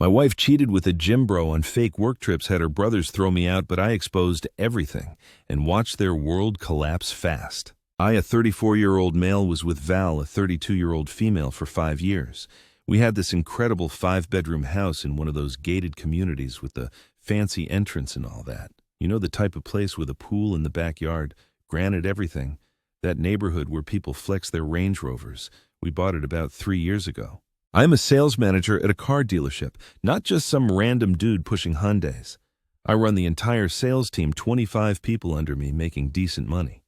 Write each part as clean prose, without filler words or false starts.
My wife cheated with a gym bro on fake work trips, had her brothers throw me out, but I exposed everything and watched their world collapse fast. I, a 34-year-old male, was with Val, a 32-year-old female, for 5 years. We had this incredible 5-bedroom house in one of those gated communities with the fancy entrance and all that. You know, the type of place with a pool in the backyard, granite everything. That neighborhood where people flex their Range Rovers. We bought it about 3 years ago. I'm a sales manager at a car dealership, not just some random dude pushing Hyundais. I run the entire sales team, 25 people under me, making decent money.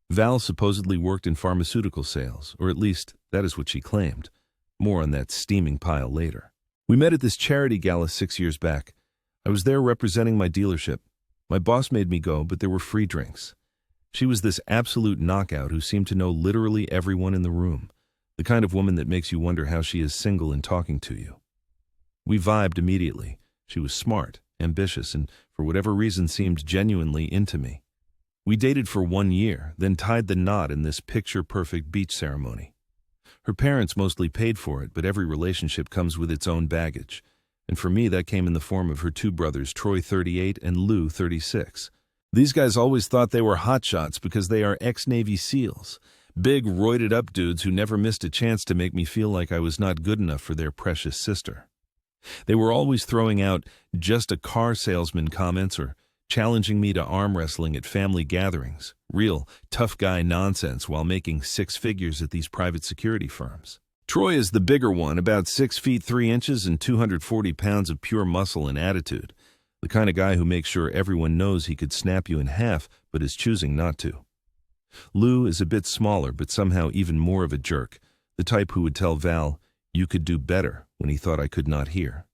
Val supposedly worked in pharmaceutical sales, or at least that is what she claimed. More on that steaming pile later. We met at this charity gala 6 years back. I was there representing my dealership. My boss made me go, but there were free drinks. She was this absolute knockout who seemed to know literally everyone in the room. The kind of woman that makes you wonder how she is single and talking to you. We vibed immediately. She was smart, ambitious, and for whatever reason seemed genuinely into me. We dated for 1 year, then tied the knot in this picture-perfect beach ceremony. Her parents mostly paid for it, but every relationship comes with its own baggage. And for me, that came in the form of her 2 brothers, Troy, 38, and Lou, 36. These guys always thought they were hotshots because they are ex-Navy SEALs. Big, roided-up dudes who never missed a chance to make me feel like I was not good enough for their precious sister. They were always throwing out just a car salesman comments or challenging me to arm wrestling at family gatherings, real tough guy nonsense, while making 6 figures at these private security firms. Troy is the bigger one, about 6 feet 3 inches and 240 pounds of pure muscle and attitude. The kind of guy who makes sure everyone knows he could snap you in half, but is choosing not to. Lou is a bit smaller, but somehow even more of a jerk, the type who would tell Val, "You could do better," when he thought I could not hear.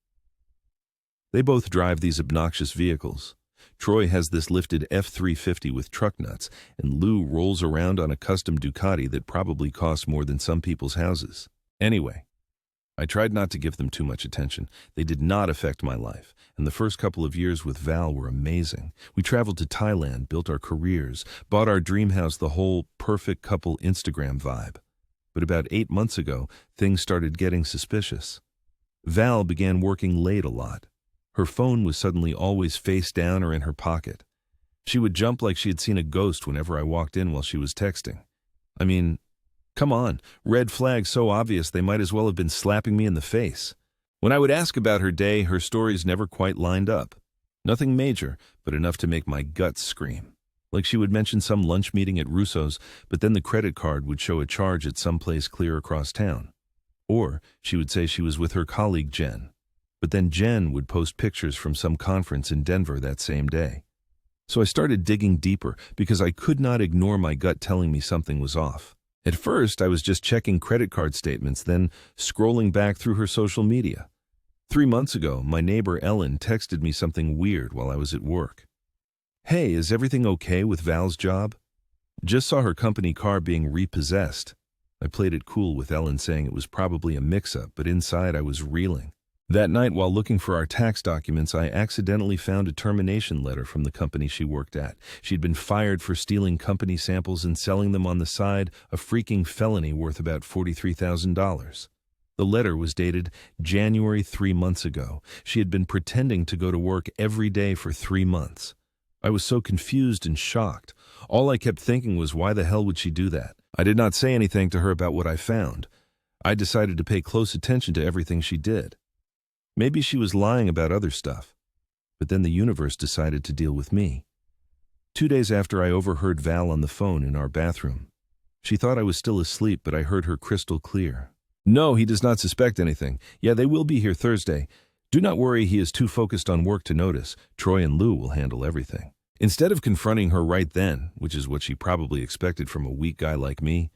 They both drive these obnoxious vehicles. Troy has this lifted F-350 with truck nuts, and Lou rolls around on a custom Ducati that probably costs more than some people's houses. Anyway, I tried not to give them too much attention. They did not affect my life, and the first couple of years with Val were amazing. We traveled to Thailand, built our careers, bought our dream house, the whole perfect couple Instagram vibe. But about 8 months ago, things started getting suspicious. Val began working late a lot. Her phone was suddenly always face down or in her pocket. She would jump like she had seen a ghost whenever I walked in while she was texting. I mean, come on, red flag so obvious they might as well have been slapping me in the face. When I would ask about her day, her stories never quite lined up. Nothing major, but enough to make my guts scream. Like she would mention some lunch meeting at Russo's, but then the credit card would show a charge at some place clear across town. Or she would say she was with her colleague Jen. But then Jen would post pictures from some conference in Denver that same day. So I started digging deeper because I could not ignore my gut telling me something was off. At first, I was just checking credit card statements, then scrolling back through her social media. 3 months ago, my neighbor Ellen texted me something weird while I was at work. "Hey, is everything okay with Val's job? Just saw her company car being repossessed." I played it cool with Ellen, saying it was probably a mix-up, but inside I was reeling. That night, while looking for our tax documents, I accidentally found a termination letter from the company she worked at. She'd been fired for stealing company samples and selling them on the side, a freaking felony worth about $43,000. The letter was dated January 3 months ago. She had been pretending to go to work every day for 3 months. I was so confused and shocked. All I kept thinking was, why the hell would she do that? I did not say anything to her about what I found. I decided to pay close attention to everything she did. Maybe she was lying about other stuff. But then the universe decided to deal with me. 2 days after, I overheard Val on the phone in our bathroom. She thought I was still asleep, but I heard her crystal clear. "No, he does not suspect anything. Yeah, they will be here Thursday. Do not worry, he is too focused on work to notice. Troy and Lou will handle everything." Instead of confronting her right then, which is what she probably expected from a weak guy like me,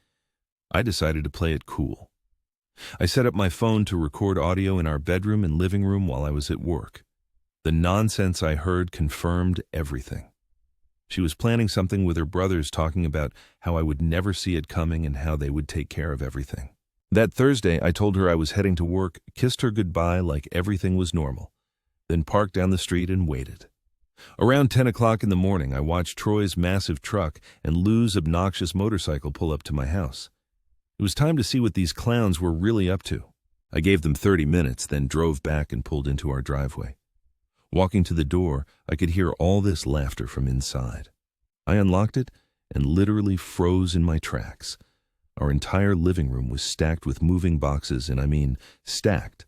I decided to play it cool. I set up my phone to record audio in our bedroom and living room while I was at work. The nonsense I heard confirmed everything. She was planning something with her brothers, talking about how I would never see it coming and how they would take care of everything. That Thursday, I told her I was heading to work, kissed her goodbye like everything was normal, then parked down the street and waited. Around 10 o'clock in the morning, I watched Troy's massive truck and Lou's obnoxious motorcycle pull up to my house. It was time to see what these clowns were really up to. I gave them 30 minutes, then drove back and pulled into our driveway. Walking to the door, I could hear all this laughter from inside. I unlocked it and literally froze in my tracks. Our entire living room was stacked with moving boxes, and I mean stacked.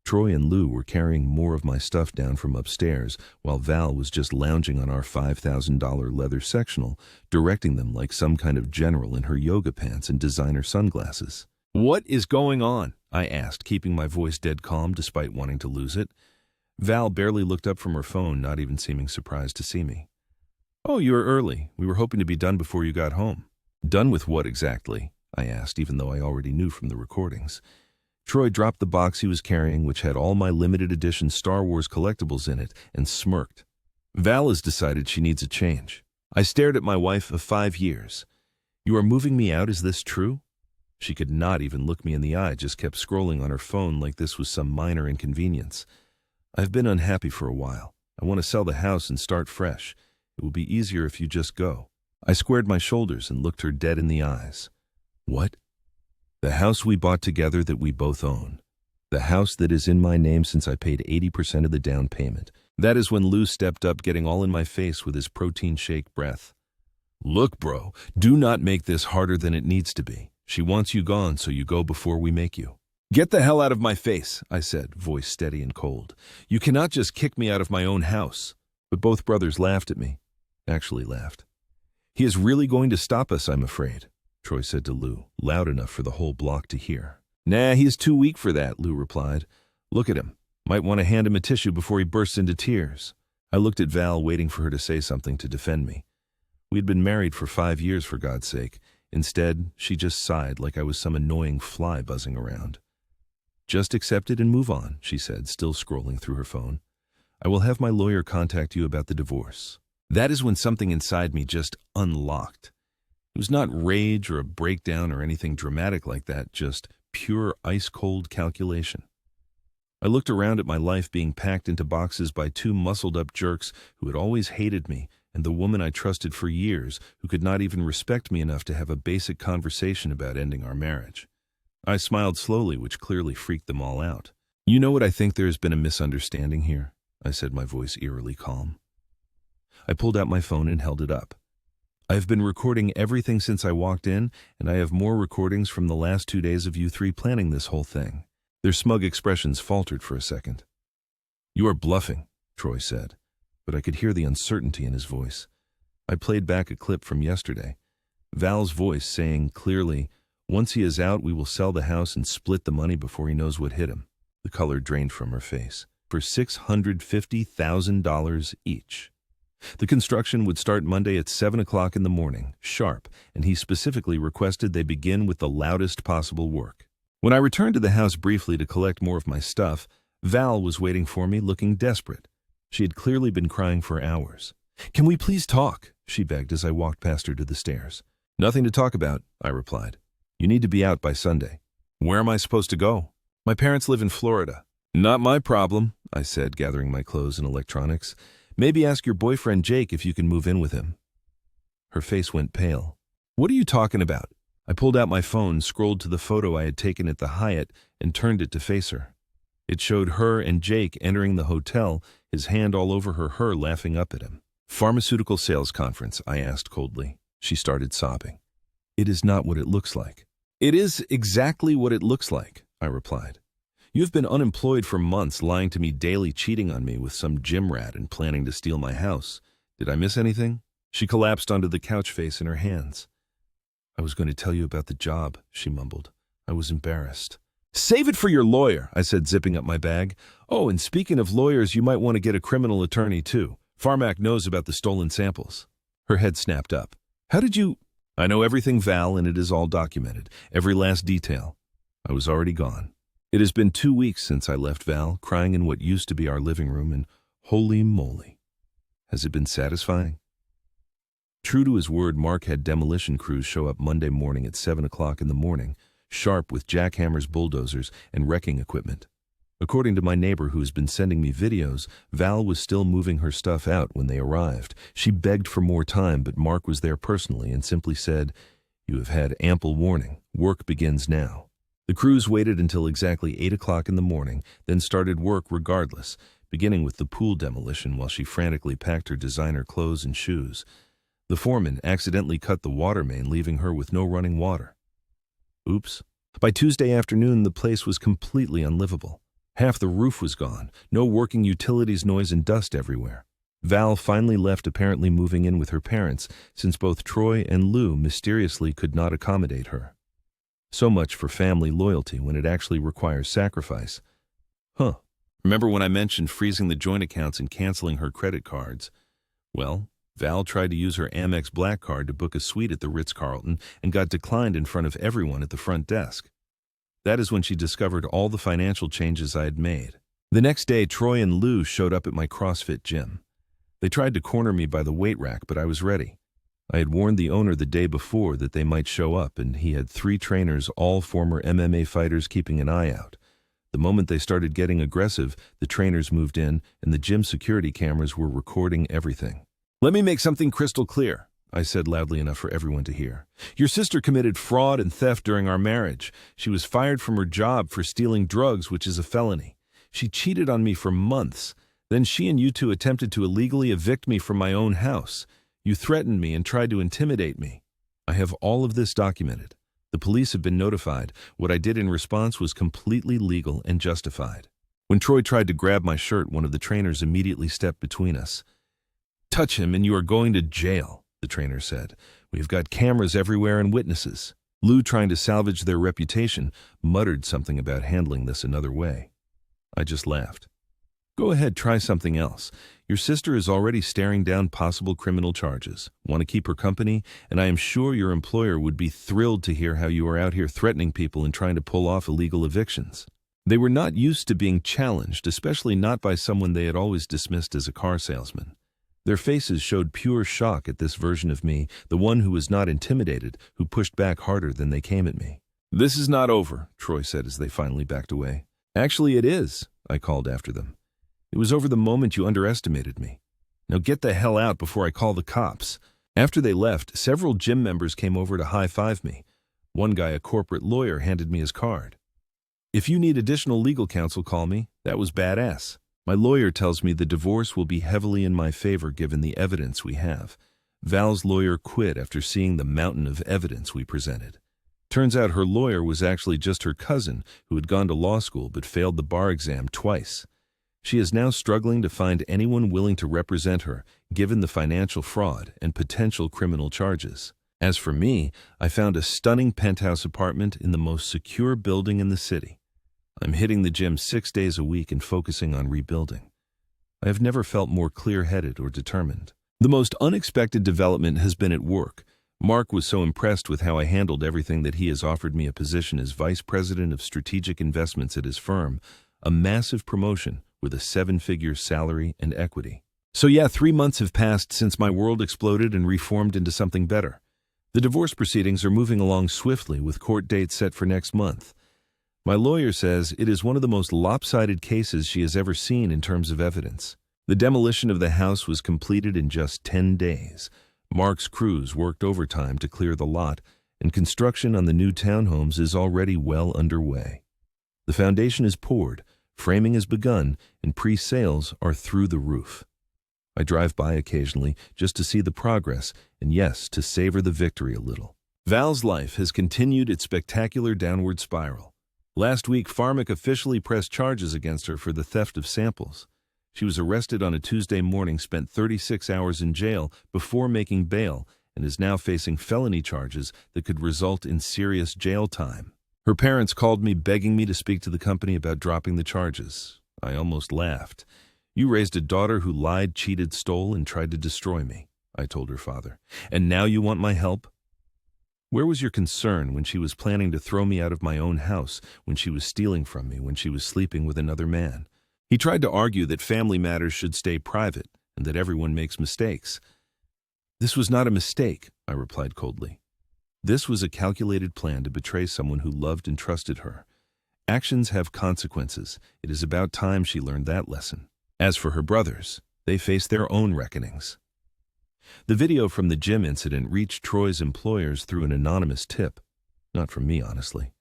Troy and Lou were carrying more of my stuff down from upstairs, while Val was just lounging on our $5,000 leather sectional, directing them like some kind of general in her yoga pants and designer sunglasses. "What is going on?" I asked, keeping my voice dead calm despite wanting to lose it. Val barely looked up from her phone, not even seeming surprised to see me. "Oh, you are early. We were hoping to be done before you got home." "Done with what exactly?" I asked, even though I already knew from the recordings. Troy dropped the box he was carrying, which had all my limited edition Star Wars collectibles in it, and smirked. "Val has decided she needs a change." I stared at my wife of 5 years. "You are moving me out, is this true?" She could not even look me in the eye, just kept scrolling on her phone like this was some minor inconvenience. "I've been unhappy for a while. I want to sell the house and start fresh. It will be easier if you just go." I squared my shoulders and looked her dead in the eyes. "What?" "The house we bought together that we both own. The house that is in my name since I paid 80% of the down payment." That is when Lou stepped up, getting all in my face with his protein shake breath. "Look, bro, do not make this harder than it needs to be. She wants you gone, so you go before we make you." "Get the hell out of my face," I said, voice steady and cold. "You cannot just kick me out of my own house." But both brothers laughed at me. Actually laughed. "He is really going to stop us, I'm afraid," Troy said to Lou, loud enough for the whole block to hear. "Nah, he is too weak for that," Lou replied. "Look at him. Might want to hand him a tissue before he bursts into tears." I looked at Val, waiting for her to say something to defend me. We had been married for 5 years, for God's sake. Instead, she just sighed like I was some annoying fly buzzing around. "Just accept it and move on," she said, still scrolling through her phone. "I will have my lawyer contact you about the divorce." That is when something inside me just unlocked. It was not rage or a breakdown or anything dramatic like that, just pure ice-cold calculation. I looked around at my life being packed into boxes by 2 muscled-up jerks who had always hated me, and the woman I trusted for years who could not even respect me enough to have a basic conversation about ending our marriage. I smiled slowly, which clearly freaked them all out. "You know what, I think there has been a misunderstanding here," I said, my voice eerily calm. I pulled out my phone and held it up. "I have been recording everything since I walked in, and I have more recordings from the last 2 days of you 3 planning this whole thing." Their smug expressions faltered for a second. "You are bluffing," Troy said, but I could hear the uncertainty in his voice. I played back a clip from yesterday. Val's voice saying clearly, "Once he is out, we will sell the house and split the money before he knows what hit him." The color drained from her face. "For $650,000 each. The construction would start Monday at 7 o'clock in the morning, sharp, and he specifically requested they begin with the loudest possible work." When I returned to the house briefly to collect more of my stuff, Val was waiting for me, looking desperate. She had clearly been crying for hours. "Can we please talk?" she begged as I walked past her to the stairs. "Nothing to talk about," I replied. "You need to be out by Sunday." "Where am I supposed to go?" "My parents live in Florida." "Not my problem," I said, gathering my clothes and electronics. "Maybe ask your boyfriend Jake if you can move in with him." Her face went pale. "What are you talking about?" I pulled out my phone, scrolled to the photo I had taken at the Hyatt, and turned it to face her. It showed her and Jake entering the hotel, his hand all over her laughing up at him. "Pharmaceutical sales conference," I asked coldly. She started sobbing. "It is not what it looks like." "It is exactly what it looks like," I replied. "You have been unemployed for months, lying to me daily, cheating on me with some gym rat and planning to steal my house. Did I miss anything?" She collapsed onto the couch, face in her hands. "I was going to tell you about the job," she mumbled. I was embarrassed. "Save it for your lawyer," I said, zipping up my bag. "Oh, and speaking of lawyers, you might want to get a criminal attorney, too. Pharmac knows about the stolen samples." Her head snapped up. "How did you—" "I know everything, Val, and it is all documented. Every last detail." I was already gone. It has been 2 weeks since I left Val, crying in what used to be our living room, and holy moly. Has it been satisfying? True to his word, Mark had demolition crews show up Monday morning at 7 o'clock in the morning, sharp with jackhammers, bulldozers, and wrecking equipment. According to my neighbor who has been sending me videos, Val was still moving her stuff out when they arrived. She begged for more time, but Mark was there personally and simply said, "You have had ample warning. Work begins now." The crews waited until exactly 8 o'clock in the morning, then started work regardless, beginning with the pool demolition while she frantically packed her designer clothes and shoes. The foreman accidentally cut the water main, leaving her with no running water. Oops. By Tuesday afternoon, the place was completely unlivable. Half the roof was gone, no working utilities, noise and dust everywhere. Val finally left, apparently moving in with her parents, since both Troy and Lou mysteriously could not accommodate her. So much for family loyalty when it actually requires sacrifice. Huh. Remember when I mentioned freezing the joint accounts and canceling her credit cards? Well, Val tried to use her Amex Black Card to book a suite at the Ritz-Carlton and got declined in front of everyone at the front desk. That is when she discovered all the financial changes I had made. The next day, Troy and Lou showed up at my CrossFit gym. They tried to corner me by the weight rack, but I was ready. I had warned the owner the day before that they might show up, and he had 3 trainers, all former MMA fighters, keeping an eye out. The moment they started getting aggressive, the trainers moved in, and the gym security cameras were recording everything. "Let me make something crystal clear," I said loudly enough for everyone to hear. "Your sister committed fraud and theft during our marriage. She was fired from her job for stealing drugs, which is a felony. She cheated on me for months. Then she and you two attempted to illegally evict me from my own house. You threatened me and tried to intimidate me. I have all of this documented. The police have been notified. What I did in response was completely legal and justified." When Troy tried to grab my shirt, one of the trainers immediately stepped between us. "Touch him and you are going to jail," the trainer said. "We've got cameras everywhere and witnesses." Lou, trying to salvage their reputation, muttered something about handling this another way. I just laughed. "Go ahead, try something else. Your sister is already staring down possible criminal charges. Want to keep her company? And I am sure your employer would be thrilled to hear how you are out here threatening people and trying to pull off illegal evictions." They were not used to being challenged, especially not by someone they had always dismissed as a car salesman. Their faces showed pure shock at this version of me, the one who was not intimidated, who pushed back harder than they came at me. "This is not over," Troy said as they finally backed away. "Actually, it is," I called after them. "It was over the moment you underestimated me. Now get the hell out before I call the cops." After they left, several gym members came over to high-five me. One guy, a corporate lawyer, handed me his card. "If you need additional legal counsel, call me. That was badass. My lawyer tells me the divorce will be heavily in my favor given the evidence we have." Val's lawyer quit after seeing the mountain of evidence we presented. Turns out her lawyer was actually just her cousin who had gone to law school but failed the bar exam twice. She is now struggling to find anyone willing to represent her, given the financial fraud and potential criminal charges. As for me, I found a stunning penthouse apartment in the most secure building in the city. I'm hitting the gym 6 days a week and focusing on rebuilding. I have never felt more clear-headed or determined. The most unexpected development has been at work. Mark was so impressed with how I handled everything that he has offered me a position as Vice President of Strategic Investments at his firm, a massive promotion with a 7-figure salary and equity. So yeah, 3 months have passed since my world exploded and reformed into something better. The divorce proceedings are moving along swiftly with court dates set for next month. My lawyer says it is one of the most lopsided cases she has ever seen in terms of evidence. The demolition of the house was completed in just 10 days. Mark's crews worked overtime to clear the lot, and construction on the new townhomes is already well underway. The foundation is poured, framing has begun, and pre-sales are through the roof. I drive by occasionally just to see the progress and, yes, to savor the victory a little. Val's life has continued its spectacular downward spiral. Last week, Pharmac officially pressed charges against her for the theft of samples. She was arrested on a Tuesday morning, spent 36 hours in jail before making bail, and is now facing felony charges that could result in serious jail time. Her parents called me begging me to speak to the company about dropping the charges. I almost laughed. "You raised a daughter who lied, cheated, stole, and tried to destroy me," I told her father. "And now you want my help? Where was your concern when she was planning to throw me out of my own house, when she was stealing from me, when she was sleeping with another man?" He tried to argue that family matters should stay private and that everyone makes mistakes. "This was not a mistake," I replied coldly. "This was a calculated plan to betray someone who loved and trusted her. Actions have consequences. It is about time she learned that lesson." As for her brothers, they face their own reckonings. The video from the gym incident reached Troy's employers through an anonymous tip. Not from me, honestly.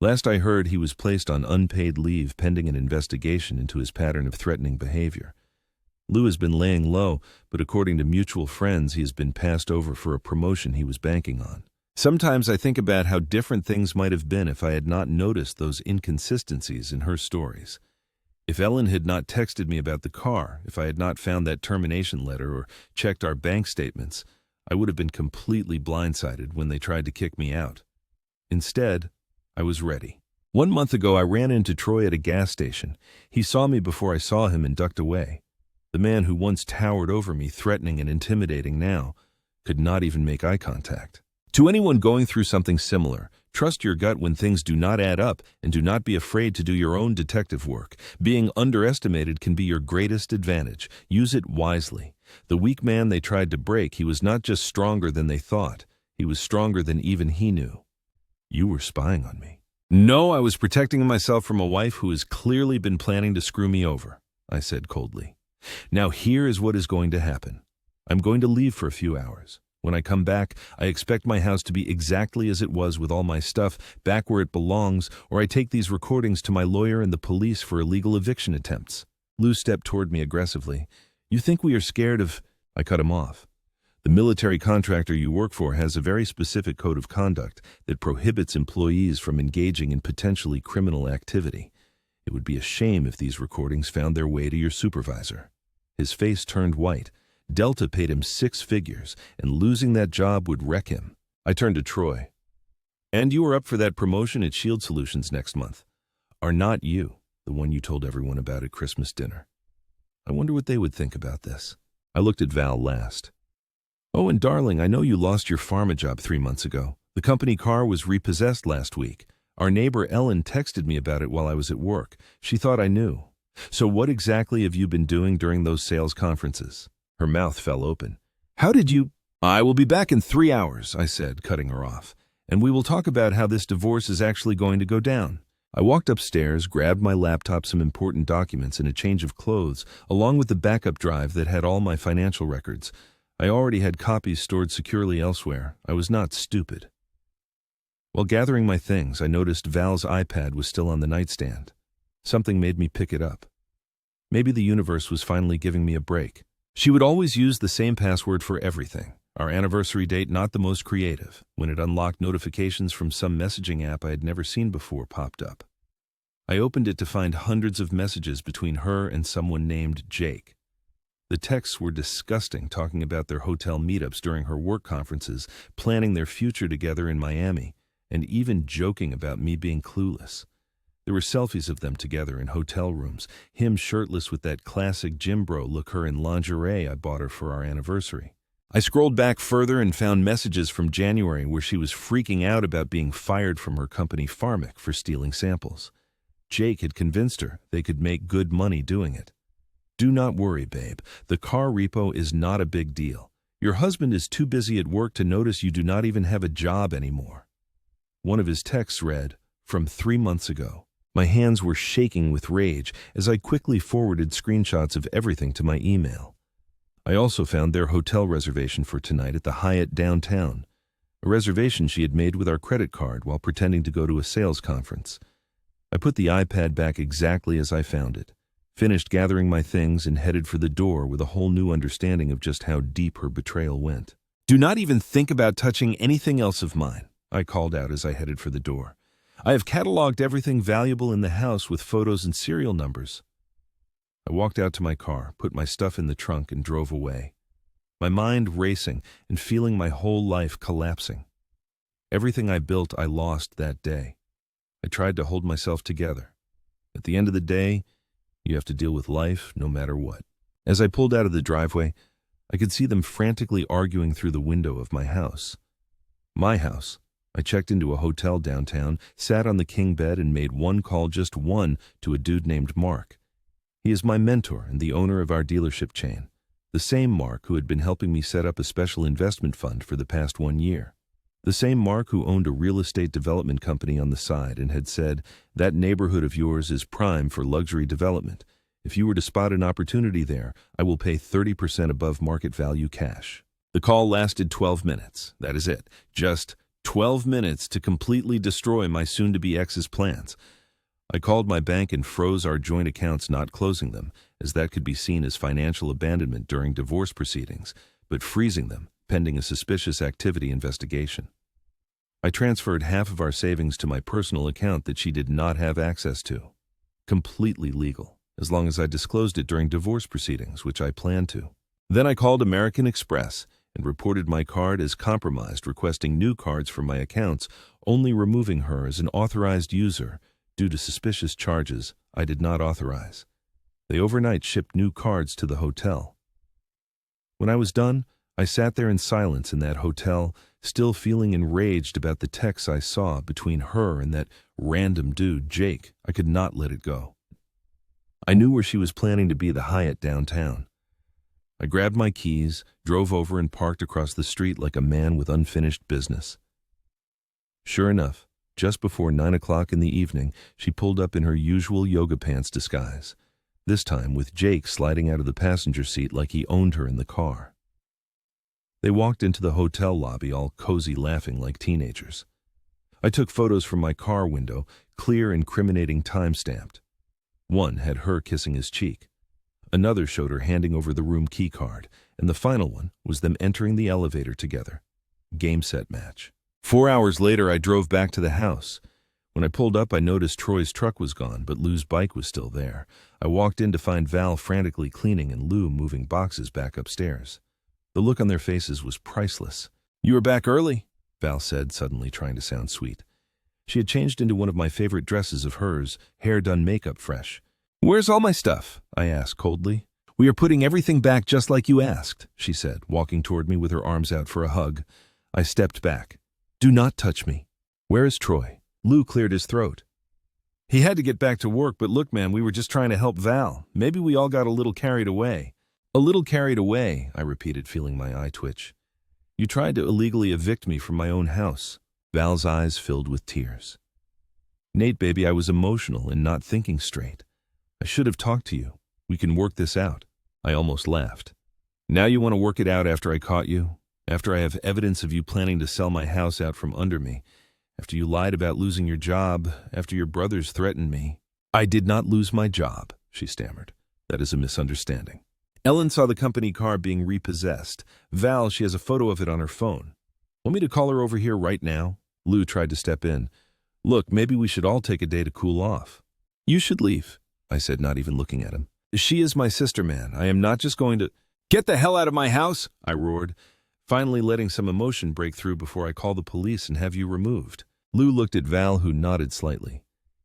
Last I heard, he was placed on unpaid leave pending an investigation into his pattern of threatening behavior. Lou has been laying low, but according to mutual friends, he has been passed over for a promotion he was banking on. Sometimes I think about how different things might have been if I had not noticed those inconsistencies in her stories. If Ellen had not texted me about the car, if I had not found that termination letter or checked our bank statements, I would have been completely blindsided when they tried to kick me out. Instead, I was ready. 1 month ago, I ran into Troy at a gas station. He saw me before I saw him and ducked away. The man who once towered over me, threatening and intimidating, now could not even make eye contact. To anyone going through something similar, trust your gut when things do not add up, and do not be afraid to do your own detective work. Being underestimated can be your greatest advantage. Use it wisely. The weak man they tried to break, he was not just stronger than they thought. He was stronger than even he knew. You were spying on me. No, I was protecting myself from a wife who has clearly been planning to screw me over, I said coldly. Now here is what is going to happen. I'm going to leave for a few hours. When I come back, I expect my house to be exactly as it was, with all my stuff back where it belongs, or I take these recordings to my lawyer and the police for illegal eviction attempts. Lou stepped toward me aggressively. You think we are scared of... I cut him off. The military contractor you work for has a very specific code of conduct that prohibits employees from engaging in potentially criminal activity. It would be a shame if these recordings found their way to your supervisor. His face turned white. Delta paid him 6 figures, and losing that job would wreck him. I turned to Troy. And you are up for that promotion at Shield Solutions next month. Are not you the one you told everyone about at Christmas dinner? I wonder what they would think about this. I looked at Val last. Oh, and darling, I know you lost your pharma job 3 months ago. The company car was repossessed last week. Our neighbor Ellen texted me about it while I was at work. She thought I knew. So what exactly have you been doing during those sales conferences? Her mouth fell open. How did you... I will be back in 3 hours, I said, cutting her off. And we will talk about how this divorce is actually going to go down. I walked upstairs, grabbed my laptop, some important documents, and a change of clothes, along with the backup drive that had all my financial records. I already had copies stored securely elsewhere. I was not stupid. While gathering my things, I noticed Val's iPad was still on the nightstand. Something made me pick it up. Maybe the universe was finally giving me a break. She would always use the same password for everything. Our anniversary date, not the most creative. When it unlocked, notifications from some messaging app I had never seen before popped up. I opened it to find hundreds of messages between her and someone named Jake. The texts were disgusting, talking about their hotel meetups during her work conferences, planning their future together in Miami, and even joking about me being clueless. There were selfies of them together in hotel rooms, him shirtless with that classic gym bro look, her in lingerie I bought her for our anniversary. I scrolled back further and found messages from January where she was freaking out about being fired from her company Pharmac for stealing samples. Jake had convinced her they could make good money doing it. Do not worry, babe. The car repo is not a big deal. Your husband is too busy at work to notice you do not even have a job anymore. One of his texts read, from 3 months ago. My hands were shaking with rage as I quickly forwarded screenshots of everything to my email. I also found their hotel reservation for tonight at the Hyatt downtown, a reservation she had made with our credit card while pretending to go to a sales conference. I put the iPad back exactly as I found it, finished gathering my things, and headed for the door with a whole new understanding of just how deep her betrayal went. Do not even think about touching anything else of mine, I called out as I headed for the door. I have cataloged everything valuable in the house with photos and serial numbers. I walked out to my car, put my stuff in the trunk, and drove away, my mind racing and feeling my whole life collapsing. Everything I built I lost that day. I tried to hold myself together. At the end of the day, you have to deal with life no matter what. As I pulled out of the driveway, I could see them frantically arguing through the window of my house. My house. I checked into a hotel downtown, sat on the king bed, and made one call, just one, to a dude named Mark. He is my mentor and the owner of our dealership chain, the same Mark who had been helping me set up a special investment fund for the past 1 year. The same Mark who owned a real estate development company on the side and had said, that neighborhood of yours is prime for luxury development. If you were to spot an opportunity there, I will pay 30% above market value cash. The call lasted 12 minutes. That is it. Just 12 minutes to completely destroy my soon-to-be ex's plans. I called my bank and froze our joint accounts, not closing them, as that could be seen as financial abandonment during divorce proceedings, but freezing them, pending a suspicious activity investigation. I transferred half of our savings to my personal account that she did not have access to. Completely legal, as long as I disclosed it during divorce proceedings, which I planned to. Then I called American Express and reported my card as compromised, requesting new cards from my accounts, only removing her as an authorized user due to suspicious charges I did not authorize. They overnight shipped new cards to the hotel. When I was done, I sat there in silence in that hotel, still feeling enraged about the texts I saw between her and that random dude, Jake. I could not let it go. I knew where she was planning to be, the Hyatt downtown. I grabbed my keys, drove over, and parked across the street like a man with unfinished business. Sure enough, just before 9 o'clock in the evening, she pulled up in her usual yoga pants disguise, this time with Jake sliding out of the passenger seat like he owned her in the car. They walked into the hotel lobby all cozy, laughing like teenagers. I took photos from my car window, clear, incriminating, time-stamped. One had her kissing his cheek. Another showed her handing over the room key card, and the final one was them entering the elevator together. Game, set, match. 4 hours later, I drove back to the house. When I pulled up, I noticed Troy's truck was gone, but Lou's bike was still there. I walked in to find Val frantically cleaning and Lou moving boxes back upstairs. The look on their faces was priceless. "You were back early," Val said, suddenly trying to sound sweet. She had changed into one of my favorite dresses of hers, hair done, makeup fresh. "Where's all my stuff?" I asked coldly. "We are putting everything back just like you asked," she said, walking toward me with her arms out for a hug. I stepped back. "Do not touch me." "Where is Troy?" Lou cleared his throat. "He had to get back to work, but look, man, we were just trying to help Val. Maybe we all got a little carried away." "A little carried away," I repeated, feeling my eye twitch. "You tried to illegally evict me from my own house." Val's eyes filled with tears. "Nate, baby, I was emotional and not thinking straight. I should have talked to you. We can work this out." I almost laughed. "Now you want to work it out after I caught you? After I have evidence of you planning to sell my house out from under me? After you lied about losing your job? After your brothers threatened me?" "I did not lose my job," she stammered. "That is a misunderstanding. Ellen saw the company car being repossessed. Val, she has a photo of it on her phone. Want me to call her over here right now?" Lou tried to step in. "Look, maybe we should all take a day to cool off." "You should leave," I said, not even looking at him. "She is my sister, man. I am not just going to—" "Get the hell out of my house!" I roared, finally letting some emotion break through before I call the police and have you removed. Lou looked at Val, who nodded slightly.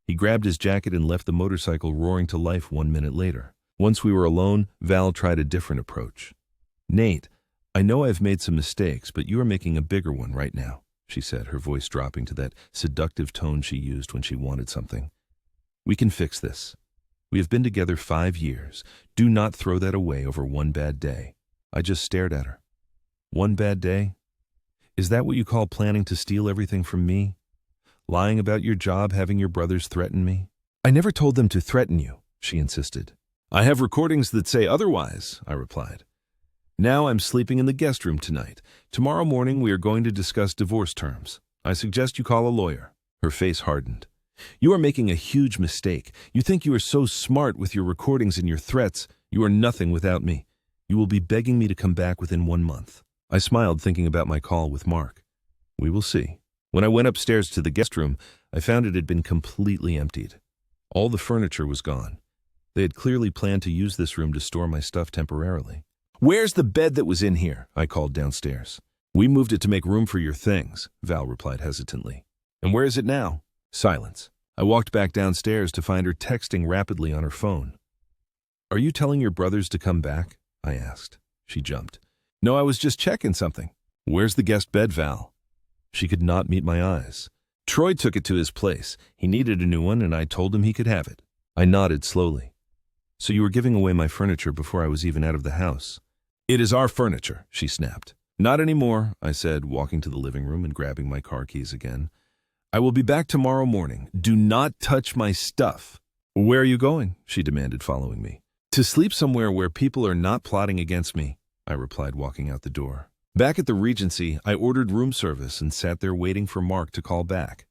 He grabbed his jacket and left the motorcycle roaring to life 1 minute later. Once we were alone, Val tried a different approach. "Nate, I know I've made some mistakes, but you are making a bigger one right now," she said, her voice dropping to that seductive tone she used when she wanted something. "We can fix this. We have been together 5 years. Do not throw that away over one bad day." I just stared at her. "One bad day? Is that what you call planning to steal everything from me? Lying about your job, having your brothers threaten me?" "I never told them to threaten you," she insisted. "I have recordings that say otherwise," I replied. "Now I'm sleeping in the guest room tonight. Tomorrow morning we are going to discuss divorce terms. I suggest you call a lawyer." Her face hardened. "You are making a huge mistake. You think you are so smart with your recordings and your threats. You are nothing without me. You will be begging me to come back within 1 month." I smiled, thinking about my call with Mark. We will see. When I went upstairs to the guest room, I found it had been completely emptied. All the furniture was gone. They had clearly planned to use this room to store my stuff temporarily. "Where's the bed that was in here?" I called downstairs. "We moved it to make room for your things," Val replied hesitantly. "And where is it now?" Silence. I walked back downstairs to find her texting rapidly on her phone. "Are you telling your brothers to come back?" I asked. She jumped. "No, I was just checking something." "Where's the guest bed, Val?" She could not meet my eyes. "Troy took it to his place. He needed a new one, and I told him he could have it." I nodded slowly. "So you were giving away my furniture before I was even out of the house?" "It is our furniture," she snapped. "Not anymore," I said, walking to the living room and grabbing my car keys again. "I will be back tomorrow morning. Do not touch my stuff." "Where are you going?" she demanded, following me. "To sleep somewhere where people are not plotting against me," I replied, walking out the door. Back at the Regency, I ordered room service and sat there waiting for Mark to call back.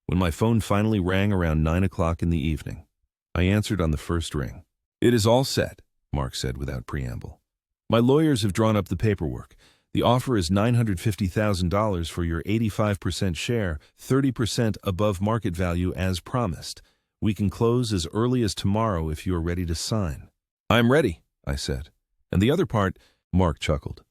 When my phone finally rang around 9 o'clock in the evening, I answered on the first ring. "It is all set," Mark said without preamble. "My lawyers have drawn up the paperwork. The offer is $950,000 for your 85% share, 30% above market value as promised. We can close as early as tomorrow if you are ready to sign." "I'm ready," I said. "And the other part," Mark chuckled.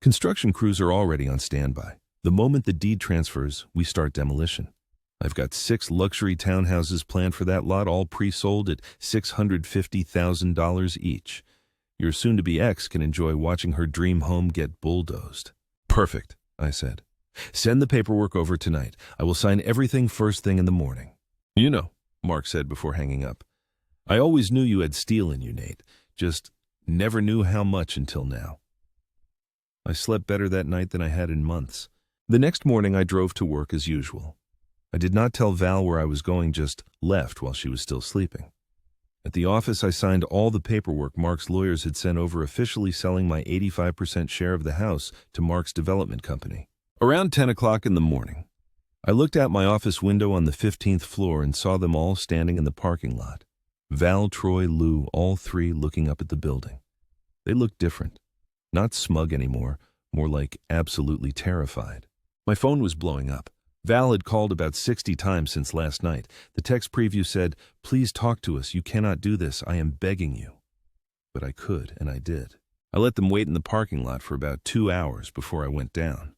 "Construction crews are already on standby. The moment the deed transfers, we start demolition. I've got 6 luxury townhouses planned for that lot, all pre-sold at $650,000 each. Your soon-to-be ex can enjoy watching her dream home get bulldozed." "Perfect," I said. "Send the paperwork over tonight. I will sign everything first thing in the morning." "You know," Mark said before hanging up, "I always knew you had steel in you, Nate. Just never knew how much until now." I slept better that night than I had in months. The next morning I drove to work as usual. I did not tell Val where I was going, just left while she was still sleeping. At the office, I signed all the paperwork Mark's lawyers had sent over, officially selling my 85% share of the house to Mark's development company. Around 10 o'clock in the morning, I looked out my office window on the 15th floor and saw them all standing in the parking lot. Val, Troy, Lou, all 3 looking up at the building. They looked different. Not smug anymore, more like absolutely terrified. My phone was blowing up. Val had called about 60 times since last night. The text preview said, "Please talk to us. You cannot do this. I am begging you." But I could, and I did. I let them wait in the parking lot for about 2 hours before I went down.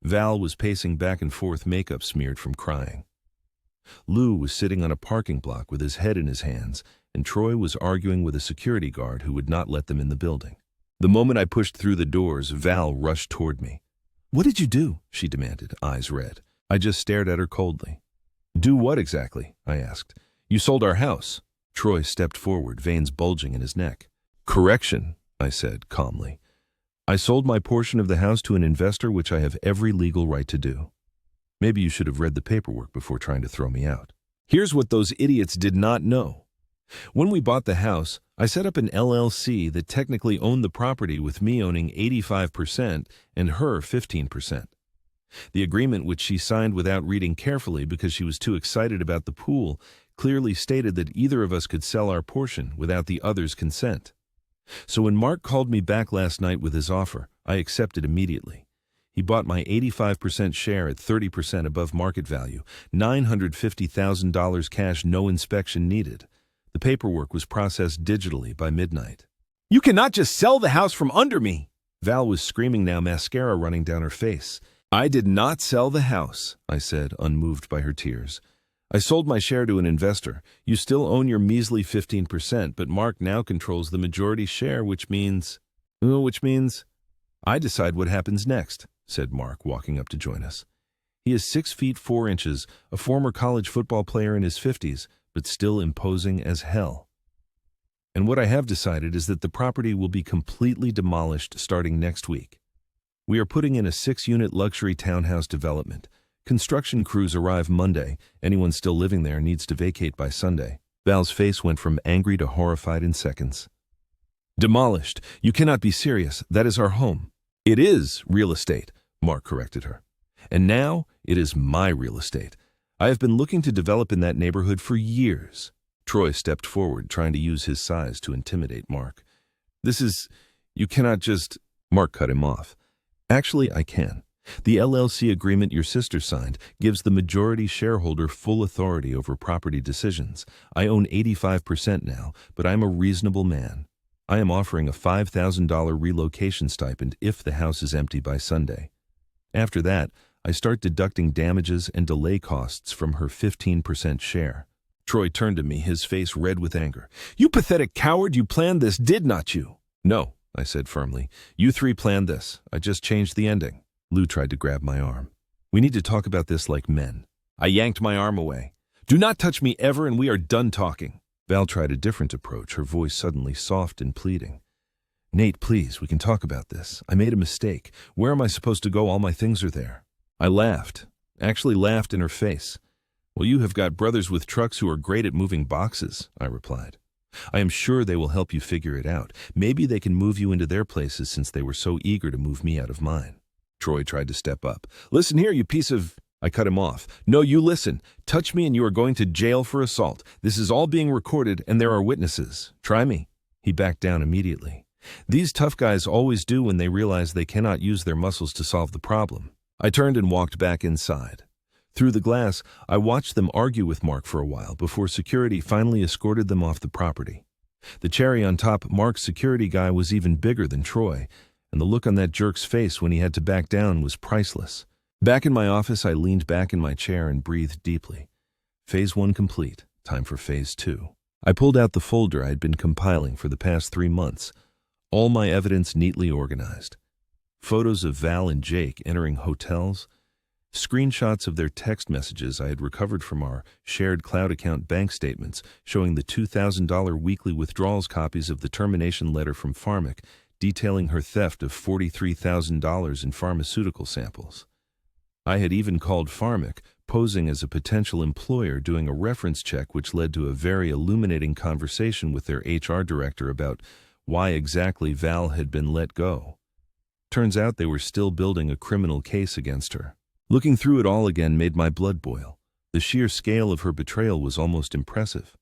Val was pacing back and forth, makeup smeared from crying. Lou was sitting on a parking block with his head in his hands, and Troy was arguing with a security guard who would not let them in the building. The moment I pushed through the doors, Val rushed toward me. "What did you do?" she demanded, eyes red. I just stared at her coldly. "Do what exactly?" I asked. "You sold our house." Troy stepped forward, veins bulging in his neck. "Correction," I said calmly. "I sold my portion of the house to an investor, which I have every legal right to do. Maybe you should have read the paperwork before trying to throw me out." Here's what those idiots did not know. When we bought the house, I set up an LLC that technically owned the property, with me owning 85% and her 15%. The agreement, which she signed without reading carefully because she was too excited about the pool, clearly stated that either of us could sell our portion without the other's consent. So when Mark called me back last night with his offer, I accepted immediately. He bought my 85% share at 30% above market value, $950,000 cash, no inspection needed. The paperwork was processed digitally by midnight. "You cannot just sell the house from under me!" Val was screaming now, mascara running down her face. "I did not sell the house," I said, unmoved by her tears. "I sold my share to an investor. You still own your measly 15%, but Mark now controls the majority share, which means... I decide what happens next," said Mark, walking up to join us. He is 6 feet 4 inches, a former college football player in his 50s, but still imposing as hell. "And what I have decided is that the property will be completely demolished starting next week. We are putting in a 6-unit luxury townhouse development. Construction crews arrive Monday. Anyone still living there needs to vacate by Sunday." Val's face went from angry to horrified in seconds. "Demolished? You cannot be serious. That is our home." "It is real estate," Mark corrected her. "And now it is my real estate. I have been looking to develop in that neighborhood for years." Troy stepped forward, trying to use his size to intimidate Mark. You cannot just..." Mark cut him off. "Actually, I can. The LLC agreement your sister signed gives the majority shareholder full authority over property decisions. I own 85% now, but I'm a reasonable man. I am offering a $5,000 relocation stipend if the house is empty by Sunday. After that, I start deducting damages and delay costs from her 15% share." Troy turned to me, his face red with anger. "You pathetic coward, you planned this, did not you?" "No," I said firmly. "You 3 planned this. I just changed the ending." Lou tried to grab my arm. "We need to talk about this like men." I yanked my arm away. "Do not touch me ever, and we are done talking." Val tried a different approach, her voice suddenly soft and pleading. "Nate, please, we can talk about this. I made a mistake. Where am I supposed to go? All my things are there." I laughed, actually laughed in her face. "Well, you have got brothers with trucks who are great at moving boxes," I replied. I am sure they will help you figure it out. Maybe they can move you into their places since they were so eager to move me out of mine." Troy tried to step up. "Listen here, you piece of—" I cut him off. "No, you listen. Touch me and you are going to jail for assault. This is all being recorded and there are witnesses. Try me." He backed down immediately. These tough guys always do when they realize they cannot use their muscles to solve the problem. I turned and walked back inside. Through the glass, I watched them argue with Mark for a while before security finally escorted them off the property. The cherry on top, Mark's security guy was even bigger than Troy, and the look on that jerk's face when he had to back down was priceless. Back in my office, I leaned back in my chair and breathed deeply. Phase 1 complete. Time for Phase 2. I pulled out the folder I had been compiling for the past 3 months, all my evidence neatly organized. Photos of Val and Jake entering hotels, screenshots of their text messages I had recovered from our shared cloud account bank statements showing the $2,000 weekly withdrawals, copies of the termination letter from Pharmac detailing her theft of $43,000 in pharmaceutical samples. I had even called Pharmac, posing as a potential employer, doing a reference check which led to a very illuminating conversation with their HR director about why exactly Val had been let go. Turns out they were still building a criminal case against her. Looking through it all again made my blood boil. The sheer scale of her betrayal was almost impressive.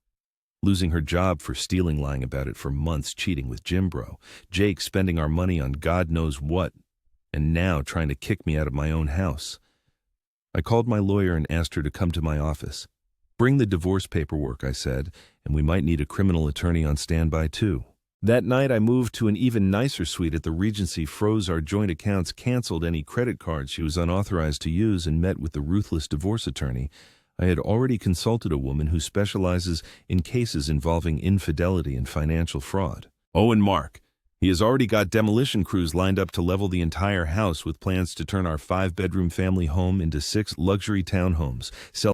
Losing her job for stealing, lying about it for months, cheating with Jimbro, Jake spending our money on God knows what, and now trying to kick me out of my own house. I called my lawyer and asked her to come to my office. "Bring the divorce paperwork," I said, "and we might need a criminal attorney on standby too." That night I moved to an even nicer suite at the Regency, froze our joint accounts, canceled any credit cards she was unauthorized to use, and met with the ruthless divorce attorney. I had already consulted a woman who specializes in cases involving infidelity and financial fraud. Owen Mark. He has already got demolition crews lined up to level the entire house with plans to turn our 5-bedroom family home into 6 luxury townhomes, sell